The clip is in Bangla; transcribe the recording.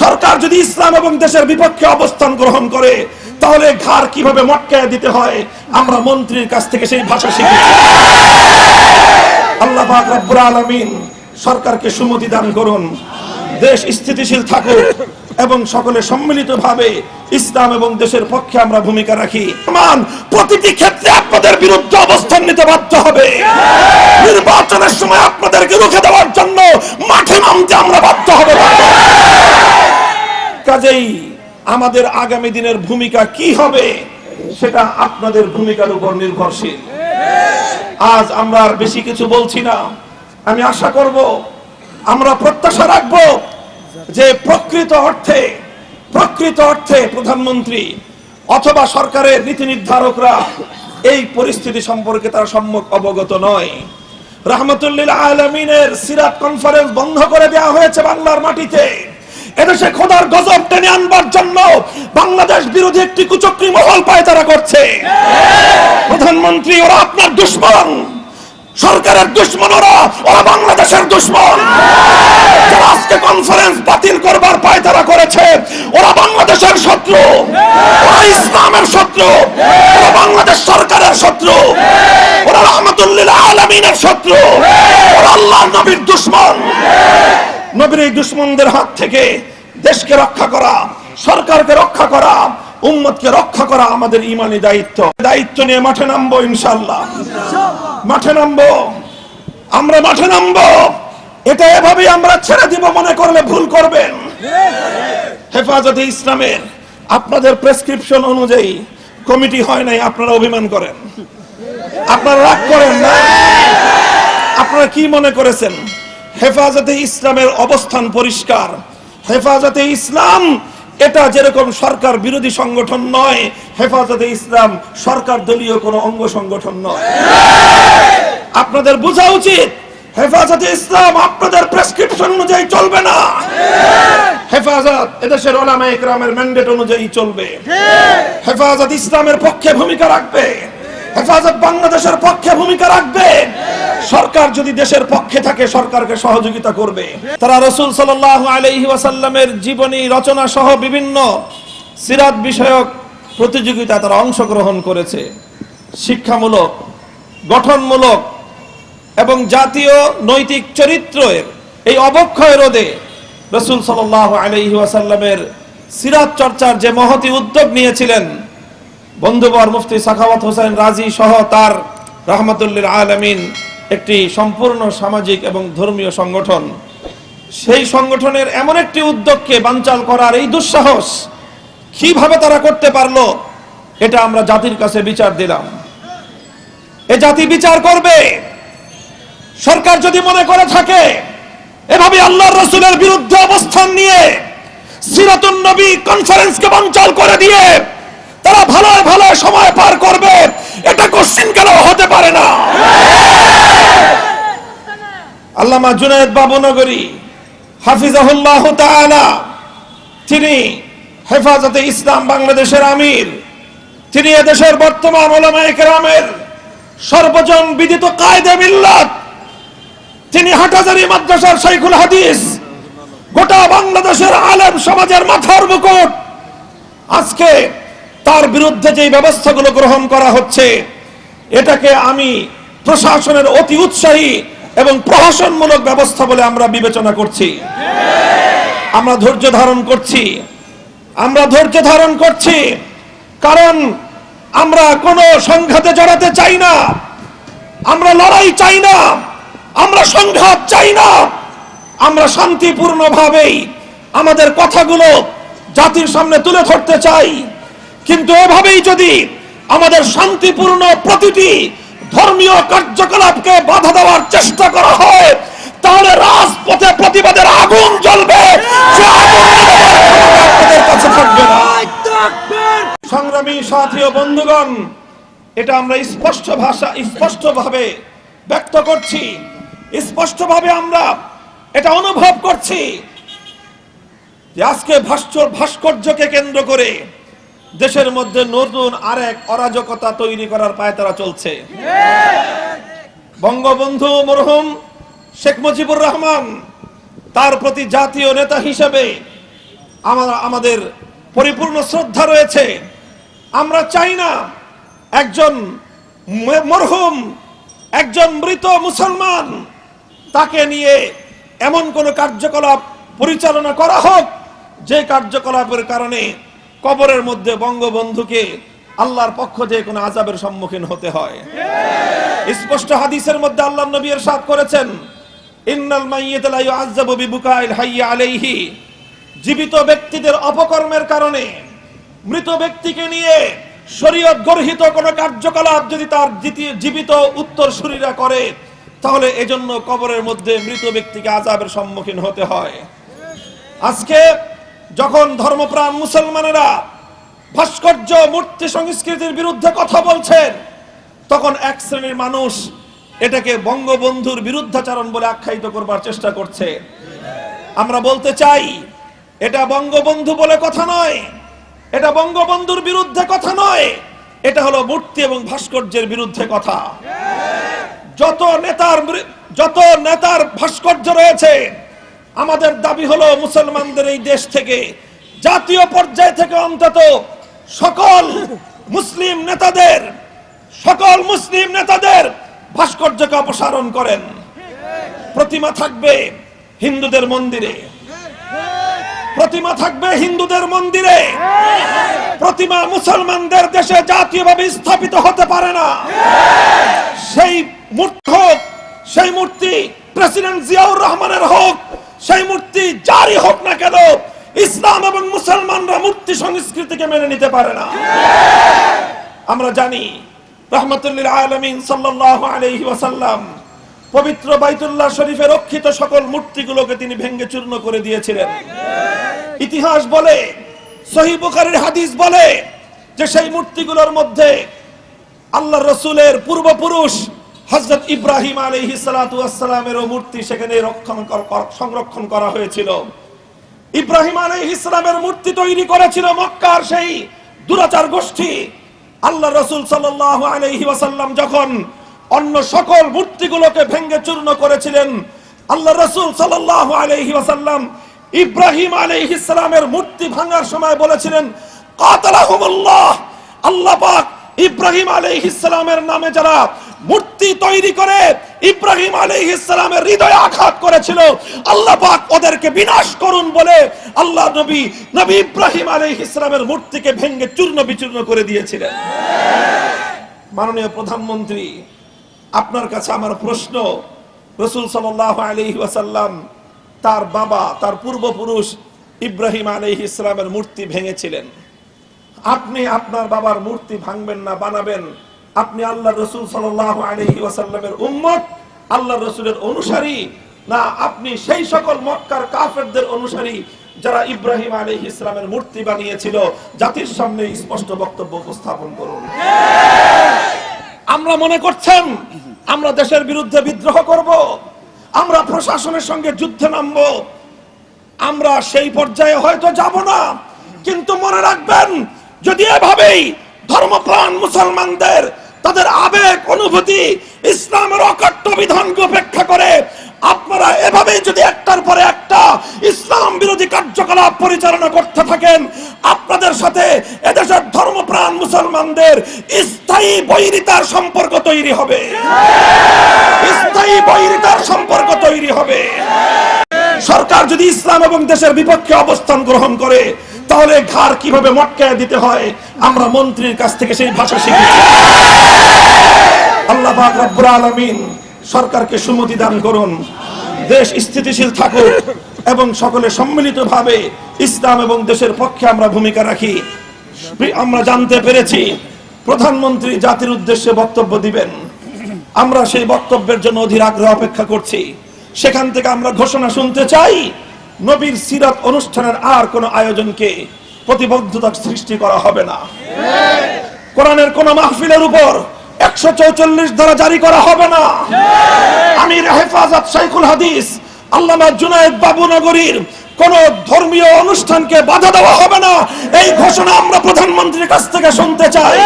সরকার যদি ইসলাম এবং দেশের বিপক্ষে অবস্থান গ্রহণ করে তাহলে ঘাড় কিভাবে মটকায় দিতে হয় আমরা মন্ত্রীর কাছ থেকে সেই ভাষা শিখেছি। আল্লাহ পাক রব্বুল আলামিন সরকারকে সুমতি দান করুন, দেশ স্থিতিশীল থাকুক এবং সকলে সম্মিলিতভাবে ইসলাম এবং দেশের পক্ষে আমরা ভূমিকা রাখি। প্রতিটি ক্ষেত্রে আপনাদের বিরুদ্ধে অবস্থান নিতে বাধ্য হবে। নির্বাচনের সময় আপনাদেরকে রুখে দেওয়ার জন্য মাঠে নামতে আমরা বাধ্য হব। কাজেই আমাদের আগামী দিনের ভূমিকা কি হবে সেটা আপনাদের ভূমিকার উপর নির্ভরশীল। আজ আমরা আর বেশি কিছু বলছি না। আমি আশা করব, আমরা প্রত্যাশা রাখব যে প্রকৃত অর্থে প্রধানমন্ত্রী অথবা সরকারের নীতি নির্ধারকরা এই পরিস্থিতি সম্পর্কে তারা সম্যক অবগত নয়। রাহমাতুল লিল আলামিনের সিরাত কনফারেন্স বন্ধ করে দেওয়া হয়েছে বাংলার মাটিতে। এদেশে খোদার গজব টেনে আনবার জন্য বাংলাদেশ বিরোধী একটি কুচক্রী মহল পায়তারা করছে। প্রধানমন্ত্রী, ওরা আপনার দুশমন, সরকারের দুশমন, ওরা বাংলাদেশের দুশমন। যারা আজকে কনফারেন্স বাতিল করবার পায়তারা করেছে ওরা বাংলাদেশের শত্রু, ওরা ইসলামের শত্রু, ওরা বাংলাদেশ সরকারের শত্রু, ওরা রাহমাতুল লিল আলামিনের শত্রু, ওরা আল্লাহর নবীর দুশমন। নবীর এই দুশমনদের হাত থেকে দেশকে রক্ষা করা, সরকারকে রক্ষা করা, উম্মতকে রক্ষা করা আমাদের ঈমানি দায়িত্ব। দায়িত্ব নিয়ে মাঠে নামবো ইনশাআল্লাহ। মাঠে নামবো, আমরা মাঠে নামবো। এটা এভাবেই আমরা ছেড়ে দিব মনে করলে ভুল করবেন। হেফাজতে ইসলামের আপনাদের প্রেসক্রিপশন অনুযায়ী কমিটি হয় নাই, আপনারা অভিমান করেন, আপনারা রাগ করেন না। আপনারা কি মনে করেছেন হেফাজতে ইসলামের অবস্থান পরিষ্কার? হেফাজতে ইসলাম এটা যেরকম সরকার বিরোধী সংগঠন নয়, হেফাজতে ইসলাম সরকার দলীয় কোনো অঙ্গ সংগঠন নয়। আপনাদের বোঝা উচিত হেফাজতে ইসলাম আপনাদের প্রেসক্রিপশন অনুযায়ী চলবে না। হেফাজত এদেশের উলামায়ে কেরামের ম্যান্ডেট অনুযায়ী চলবে। হেফাজত ইসলামের পক্ষে ভূমিকা রাখবে, হেফাজত বাংলাদেশের পক্ষে ভূমিকা রাখবে। সরকার যদি দেশের পক্ষে থাকে সরকারকে সহযোগিতা করবে। তারা রাসূল সাল্লাল্লাহু আলাইহি ওয়াসাল্লামের জীবনী রচনা সহ বিভিন্ন সিরাত বিষয়ক প্রতিযোগিতা তারা অংশগ্রহণ করেছে। শিক্ষামূলক, গঠনমূলক এবং জাতীয় নৈতিক চরিত্রের এই অবক্ষয় রোধে রাসূল সাল্লাল্লাহু আলাইহি ওয়াসাল্লামের সিরাত চর্চার যে মহতি উদ্যোগ নিয়েছিলেন বন্ধুবর মুফতি সাখাওয়াত হোসেন রাজি সহ তার রাহমাতুল লিল আলামিন একটি সম্পূর্ণ সামাজিক এবং ধর্মীয় সংগঠন, সেই সংগঠনের এমন একটি উদ্যোগকে বানচাল করার এই দুঃসাহস কিভাবে তারা করতে পারলো, এটা আমরা জাতির কাছে বিচার দিলাম। এ জাতি বিচার করবে। সরকার যদি মনে করে থাকে এভাবে আল্লাহর রাসূলের বিরুদ্ধে অবস্থান নিয়ে সিরাতুন নবী কনফারেন্সকে বানচাল করে দিয়ে তারা ভালো সময় পার করবে, এটা কোশ্চিন কেন হতে পারে না। আল্লামা জুনায়েদ বাবুনগরী হাফিজাহুল্লাহ তাআলা, তিনি হেফাজতে ইসলাম বাংলাদেশের আমির, তিনি এদেশের বর্তমান উলামায়ে কেরামের সর্বজন বিদিত কায়েদে মিল্লাত, তিনি হাটহাজারী মাদ্রাসার শাইখুল হাদিস, গোটা বাংলাদেশের আলেম সমাজের মাথার মুকুট। আজকে তার বিরুদ্ধে যে ব্যবস্থাগুলো গ্রহণ করা হচ্ছে এটাকে আমি প্রশাসনের অতি উৎসাহী এবং প্রহসনমূলক ব্যবস্থা বলে আমরা বিবেচনা করছি। আমরা ধৈর্য ধারণ করছি, কারণ আমরা কোনো সংঘাতে জড়াতে চাই না, আমরা লড়াই চাই না, আমরা সংঘাত চাই না। আমরা শান্তিপূর্ণভাবেই আমাদের কথাগুলো জাতির সামনে তুলে ধরতে চাই। কিন্তু এভাবেই যদি আমাদের শান্তিপূর্ণ প্রতিটি ধর্মীয় কার্যকলাপকে বাধা দেওয়ার চেষ্টা করা হয় তাহলে রাজপথে প্রতিবাদের আগুন জ্বলবে, সে আগুন আপনাদের কাছে থাকবে না। সংগ্রামী সাথী ও বন্ধুগণ, এটা আমরা স্পষ্টভাবে ব্যক্ত করছি, স্পষ্টভাবে আমরা এটা অনুভব করছি যে আজকে ভাস্কর্যকে কেন্দ্র করে দেশের মধ্যে নতুন আরেক অরাজকতা তৈরি করার পায়তারা চলছে। বঙ্গবন্ধু মরহুম শেখ মুজিবুর রহমান তার প্রতি জাতীয় নেতা হিসেবে আমাদের পরিপূর্ণ শ্রদ্ধা রয়েছে। আমরা চাই না একজন মরহুম, একজন মৃত মুসলমান তাকে নিয়ে এমন কোন কার্যকলাপ পরিচালনা করা হোক যে কার্যকলাপের কারণে কবরের মধ্যে বঙ্গবন্ধুকে আল্লাহর পক্ষ থেকে কোনো আযাবের সম্মুখীন হতে হয়। স্পষ্ট হাদিসের মধ্যে আল্লাহর নবী ইরশাদ করেছেন, ইন্নাল মাইয়িতা লা ইউআযাবু বিবুকাইল হাইয়্যি আলাইহি। জীবিত ব্যক্তিদের অপকর্মের কারণে মৃত ব্যক্তিকে নিয়ে শরীয়ত গর্হিত কোন কার্যকলাপ যদি তার জীবিত উত্তরসূরিরা করে, তাহলে এজন্য কবরের মধ্যে মৃত ব্যক্তিকে আযাবের সম্মুখীন হতে হয়। আজকে যখন ধর্মপ্রাণ মুসলমানেরা ভাস্কর্য মূর্তি সংস্কৃতির বিরুদ্ধে কথা বলছেন, তখন এক শ্রেণীর মানুষ এটাকে বঙ্গবন্ধুর বিরুদ্ধাচরণ বলে আখ্যায়িত করবার চেষ্টা করছে। আমরা বলতে চাই, এটা বঙ্গবন্ধু বলে কথা নয়, এটা বঙ্গবন্ধুর বিরুদ্ধে কথা নয়, এটা হলো মূর্তি এবং ভাস্কর্যের বিরুদ্ধে কথা। যত নেতার ভাস্কর্য রয়েছে, আমাদের দাবি হলো মুসলমানদের এই দেশ থেকে, জাতীয় পর্যায় থেকে অন্তত সকল মুসলিম নেতাদের ভাস্কর্যকে অপসারণ করেন। প্রতিমা থাকবে হিন্দুদের মন্দিরে, প্রতিমা মুসলমানদের দেশে জাতীয়ভাবে স্থাপিত হতে পারে না। সেই মূর্তি প্রেসিডেন্ট জিয়াউর রহমানের হোক, সেই মূর্তি জারি হোক না কেন, ইসলাম এবং মুসলমানরা মূর্তি সংস্কৃতিকে মেনে নিতে পারে না। আমরা জানি রাহমাতুল লিল আলামিন সাল্লাল্লাহু আলাইহি ওয়াসাল্লাম পবিত্র বাইতুল্লাহ শরীফে রক্ষিত সকল মূর্তিগুলোকে তিনি ভেঙে চূর্ণ করে দিয়েছিলেন। ইতিহাস বলে, সহিহ বুখারীর হাদিস বলে যে সেই মূর্তিগুলোর মধ্যে আল্লাহর রাসূলের পূর্বপুরুষ হযরত ইব্রাহিম আলাইহিস সালাতু ওয়াস সালামেরও মূর্তি সেখানে সংরক্ষণ করা হয়েছিল। ইব্রাহিম আলাইহিস সালামের মূর্তি তৈরি করেছিল মক্কার সেই দুরাচার গোষ্ঠী। আল্লাহর রাসূল সাল্লাল্লাহু আলাইহি ওয়াসাল্লাম যখন অন্য সকল মূর্তিগুলোকে ভেঙে চূর্ণ করেছিলেন, আল্লাহর রাসূল সাল্লাল্লাহু আলাইহি ওয়াসাল্লাম ইব্রাহিম আলাইহিস সালামের মূর্তি ভাঙার সময় বলেছিলেন, কাতালাহুমুল্লাহ, আল্লাহ পাক ইব্রাহিম আলাইহিস সালামের নামে যারা মূর্তি তৈরি করে ইব্রাহিম আলাইহিস সালামের হৃদয়ে আঘাত করেছিল, আল্লাহ পাক ওদেরকে বিনাশ করুন বলে আল্লাহ নবী ইব্রাহিম আলাইহিস সালামের মূর্তিকে ভেঙে চূর্ণ বিচূর্ণ করে দিয়েছিলেন। মাননীয় প্রধানমন্ত্রী, আপনার কাছে আমার প্রশ্ন, রাসূল সাল্লাল্লাহু আলাইহি ওয়াসাল্লাম তার বাবা, তার পূর্বপুরুষ ইব্রাহিম আলাইহিস সালামের মূর্তি ভেঙেছিলেন, আপনি আপনার বাবার মূর্তি ভাঙবেন না, বানাবেন? আপনি আল্লাহর রাসূল সাল্লাল্লাহু আলাইহি ওয়াসাল্লামের উম্মত, আল্লাহর রাসূলের অনুসারী, না আপনি সেই সকল মক্কার কাফেরদের অনুসারী যারা ইব্রাহিম আলাইহিস সালামের মূর্তি বানিয়েছিল? জাতির সামনে স্পষ্ট বক্তব্য উপস্থাপন করুন। আমরা মনে করছেন আমরা দেশের বিরুদ্ধে বিদ্রোহ করব, আমরা প্রশাসনের সঙ্গে যুদ্ধে নামব? আমরা সেই পর্যায়ে হয়তো যাব না, কিন্তু মনে রাখবেন, যদি এভাবেই ধর্মপ্রাণ মুসলমানদের তাদের আবেগ অনুভূতি ইসলামের অকাট্য বিধানকে উপেক্ষা করে আপনারা এভাবেই যদি একটার পরে একটা ইসলাম বিরোধী কার্যকলাপ পরিচালনা করতে থাকেন, আপনাদের সাথে এদেশের ধর্মপ্রাণ মুসলমানদের স্থায়ী বৈরিতার সম্পর্ক তৈরি হবে, স্থায়ী বৈরিতার সম্পর্ক তৈরি হবে। সরকার যদি ইসলাম এবং দেশের বিপক্ষে অবস্থান গ্রহণ করে, তাহলে ঘাড় কিভাবে মটকায় দিতে হয় আমরা মন্ত্রীর কাছ থেকে সেই ভাষা শিখেছি। আল্লাহ পাক রব্বুল আলামিন সরকারকে সুমতি দান করুন, দেশ স্থিতিশীল থাকুক এবং সকলে সম্মিলিতভাবে ইসলাম এবং দেশের পক্ষে আমরা ভূমিকা রাখি। আমরা জানতে পেরেছি প্রধানমন্ত্রী জাতির উদ্দেশ্যে বক্তব্য দিবেন, আমরা সেই বক্তব্যের জন্য অধীর আগ্রহ অপেক্ষা করছি। সেখান থেকে আমরা ঘোষণা শুনতে চাই, নবীর সিরাত অনুষ্ঠানের আর কোন আয়োজনকে প্রতিবদ্ধতা সৃষ্টি করা হবে না। কোরআনের কোন মাহফিলের উপর 144 ধারা জারি করা হবে না। আমির হেফাজত শাইখুল হাদিস আল্লামা জুনায়েদ বাবুনগরীর কোন ধর্মীয় অনুষ্ঠানকে বাধা দেওয়া হবে না। এই ঘোষণা আমরা প্রধানমন্ত্রীর কাছ থেকে শুনতে চাই।